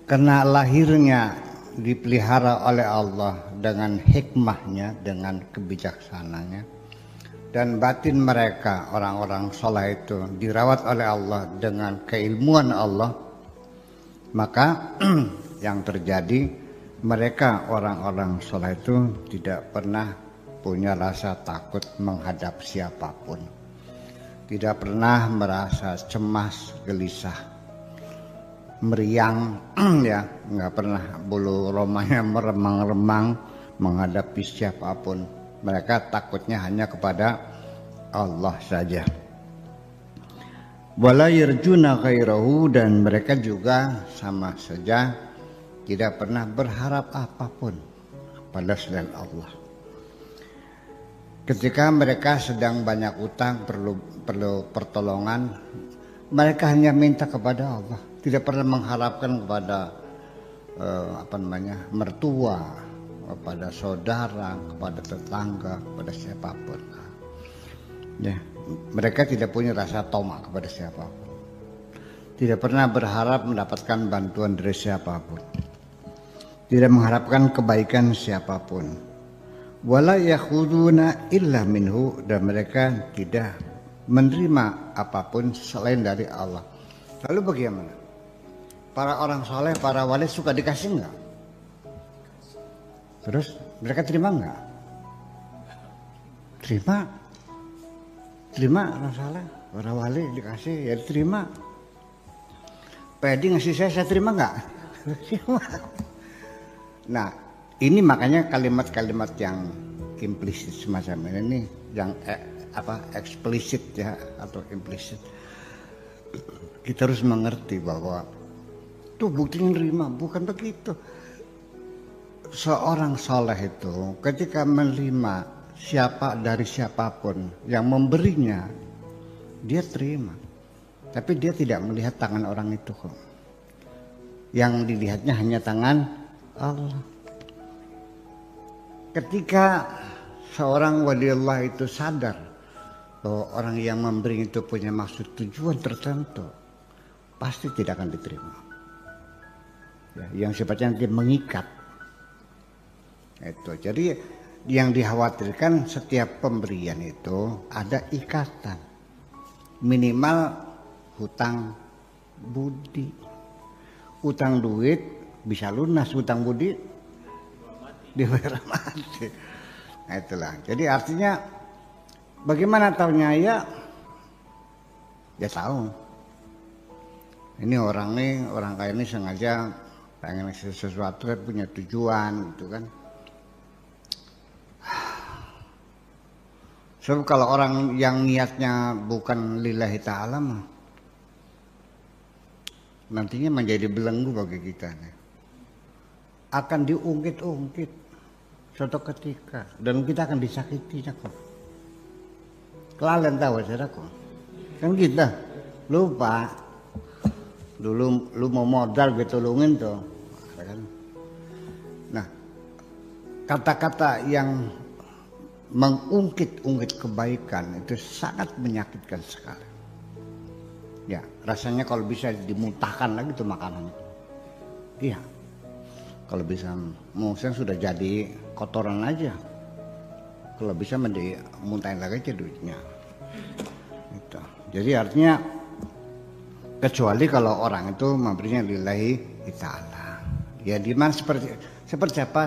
Karena lahirnya dipelihara oleh Allah dengan hikmahnya, dengan kebijaksananya, dan batin mereka orang-orang soleh itu dirawat oleh Allah dengan keilmuan Allah, maka yang terjadi mereka orang-orang soleh itu tidak pernah punya rasa takut menghadap siapapun, tidak pernah merasa cemas, gelisah, meriang, ya, nggak pernah bulu romanya meremang-remang menghadapi siapapun. Mereka takutnya hanya kepada Allah saja. Wala yarjuna ghairahu, dan mereka juga sama saja tidak pernah berharap apapun pada selain Allah. Ketika mereka sedang banyak utang, perlu pertolongan, mereka hanya minta kepada Allah. Tidak pernah mengharapkan kepada mertua, kepada saudara, kepada tetangga, kepada siapapun. Ya, mereka tidak punya rasa tamak kepada siapapun. Tidak pernah berharap mendapatkan bantuan dari siapapun. Tidak mengharapkan kebaikan siapapun. Wala yakhuduna illa minhu, dan mereka tidak menerima apapun selain dari Allah. Lalu bagaimana? Para orang soleh, para wali suka dikasih enggak? Terus mereka terima enggak? Terima orang soleh, para wali dikasih ya diterima. Pedi ngasih saya terima enggak? Nah, ini makanya kalimat-kalimat yang implisit semacam ini yang eksplisit ya, atau implisit. Kita harus mengerti bahwa tuh buktinya nerima, bukan begitu. Seorang soleh itu ketika menerima dari siapapun yang memberinya, dia terima. Tapi dia tidak melihat tangan orang itu kok. Yang dilihatnya hanya tangan Allah. Ketika seorang waliullah itu sadar bahwa orang yang memberi itu punya maksud tujuan tertentu, pasti tidak akan diterima. Ya, yang sifatnya nanti mengikat. Itu. Jadi yang dikhawatirkan setiap pemberian itu ada ikatan. Minimal hutang budi. Utang duit bisa lunas, hutang budi dibayar mati. Nah, itulah. Jadi artinya bagaimana taunya ya tahu. Ini orang kaya ini sengaja pengen sesuatu, kan punya tujuan gitu kan. Sebab kalau orang yang niatnya bukan lillahi ta'ala mah nantinya menjadi belenggu bagi kita nih. Akan diungkit-ungkit suatu ketika, dan kita akan disakitinya kok. Kalian tahu saudaraku, kan kita lupa dulu lu mau modal ditolongin tuh, kan? Nah, kata-kata yang mengungkit-ungkit kebaikan itu sangat menyakitkan sekali. Ya, rasanya kalau bisa dimuntahkan lagi tuh makanan itu. Iya. Kalau bisa, mungkin sudah jadi kotoran aja. Kalau bisa muntahin lagi aja duitnya. Gitu. Jadi artinya kecuali kalau orang itu memberinya lillahi ta'ala. Ya di mana seperti apa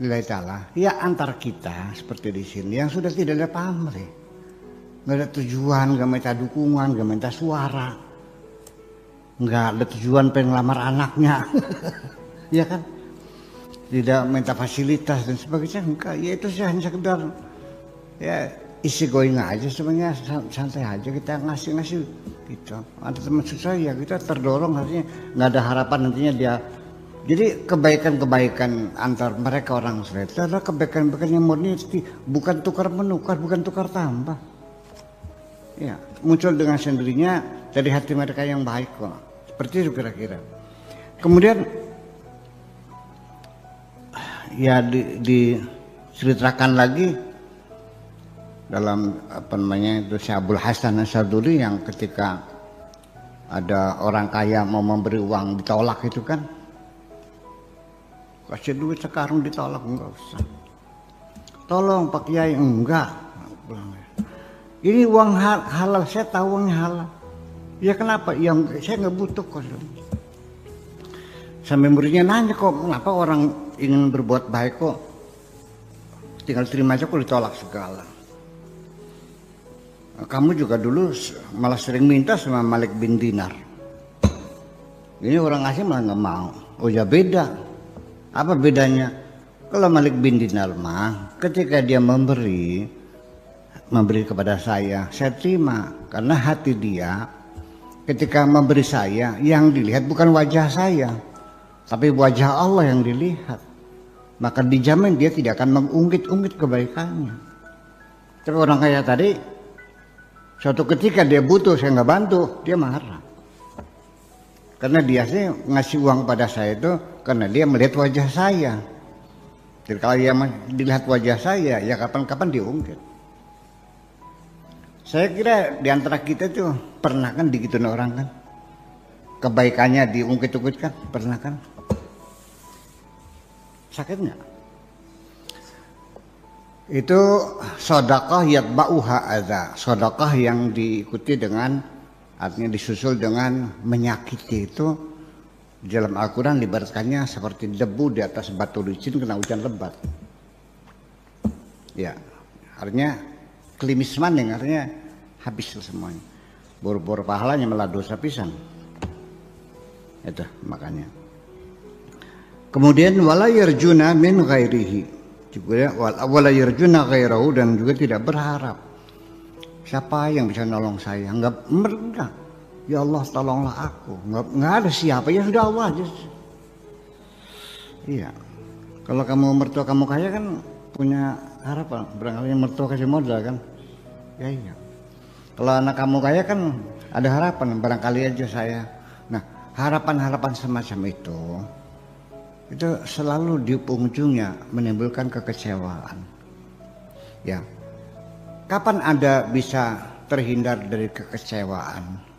lillahi ta'ala? Ya antar kita seperti di sini yang sudah tidak ada pamrih, nggak ada tujuan, nggak minta dukungan, nggak minta suara, nggak ada tujuan pengen lamar anaknya, ya kan? Tidak minta fasilitas dan sebagainya, enggak. Ya itu sih hanya sekedar ya isi going aja, sebenarnya santai aja kita ngasih gitu. Ada teman susah ya kita terdorong, artinya nggak ada harapan nantinya dia. Jadi kebaikan-kebaikan antar mereka orang soleh itu adalah kebaikan-kebaikan yang murni, bukan tukar menukar, bukan tukar tambah. Ya, muncul dengan sendirinya dari hati mereka yang baik kok. Seperti itu kira-kira. Kemudian ya diceritakan lagi dalam itu Syabul Hasan Asyaduli yang ketika ada orang kaya mau memberi uang ditolak itu kan, kasih duit sekarang ditolak, enggak usah. Tolong Pak Kiai, enggak. Ini uang halal, saya tahu uangnya halal. Ya kenapa? Yang saya nggak butuh kok. Sampai muridnya nanya, kok kenapa orang ingin berbuat baik kok tinggal terima aja kok ditolak segala. Kamu juga dulu malah sering minta sama Malik bin Dinar. Ini orang asing malah nggak mau. Oh ya beda. Apa bedanya? Kalau Malik bin Dinar mah ketika dia memberi kepada saya terima karena hati dia ketika memberi saya yang dilihat bukan wajah saya, tapi wajah Allah yang dilihat. Maka dijamin dia tidak akan mengungkit-ungkit kebaikannya. Tapi orang kaya tadi, suatu ketika dia butuh saya nggak bantu, dia marah. Karena dia sih ngasih uang pada saya itu karena dia melihat wajah saya. Jadi kalau dia dilihat wajah saya, ya kapan-kapan diungkit. Saya kira di antara kita tuh pernah kan digituin orang kan, kebaikannya diungkit-ungkit kan, pernah kan? Sakit nggak? Itu sedekah yatba'uha adza, sedekah yang diikuti dengan, artinya disusul dengan menyakiti. Itu di dalam Al-Quran diibaratkannya seperti debu di atas batu licin kena hujan lebat. Ya, artinya klimis maning, artinya habis semuanya. Bor-bor pahalanya malah dosa pisan. Itu makanya. Kemudian wala yarjuna min ghairihi, juga wala yarjuna ghairahu, dan juga tidak berharap siapa yang bisa nolong saya. Enggak. Ya Allah tolonglah aku. Enggak ada siapa, ya sudah Allah aja. Iya. Kalau kamu mertua kamu kaya kan punya harapan, barangkali mertua kasih modal kan. Ya iya. Kalau anak kamu kaya kan ada harapan, barangkali aja saya. Nah, harapan-harapan semacam itu selalu di ujungnya menimbulkan kekecewaan. Ya. Kapan Anda bisa terhindar dari kekecewaan?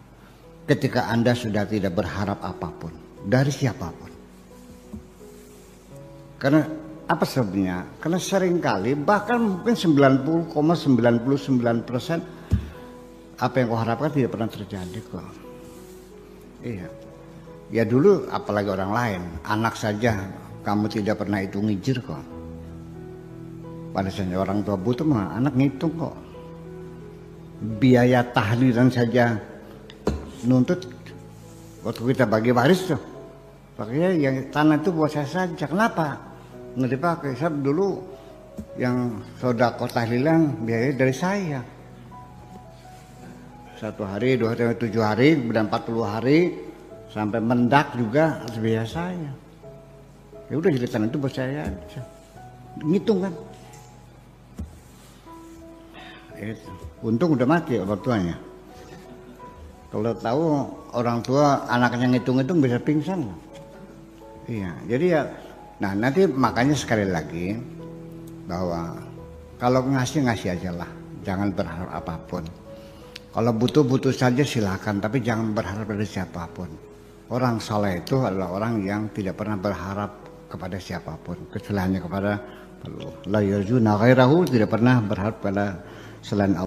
Ketika Anda sudah tidak berharap apapun dari siapapun. Karena apa sebabnya? Karena seringkali bahkan mungkin 90,99% apa yang kau harapkan tidak pernah terjadi kok. Iya. Ya dulu apalagi orang lain, anak saja kamu tidak pernah hitung ngijir kok. Pada saat orang tua butuh mah anak ngitung kok. Biaya tahlilan saja nuntut waktu kita bagi waris tuh. Pakainya yang tanah itu buat saya saja. Kenapa? Nggak dipakai. Saya dulu yang sedekah tahlilan biaya dari saya. 1 hari, 2 hari, 7 hari, kemudian 40 hari. Sampai mendak juga biaya saya. Ya udah jadi tanah itu buat saya aja. Ngitung kan. Itu. Untung udah mati orang tuanya. Kalau tahu orang tua anaknya ngitung-ngitung bisa pingsan. Iya, jadi ya. Nah nanti makanya sekali lagi bahwa kalau ngasih aja lah, jangan berharap apapun. Kalau butuh saja silakan, tapi jangan berharap dari siapapun. Orang saleh itu adalah orang yang tidak pernah berharap kepada siapapun, kecuali hanya kepada Allah. La yarjuna ghairahu, tidak pernah berharap pada selain Allah.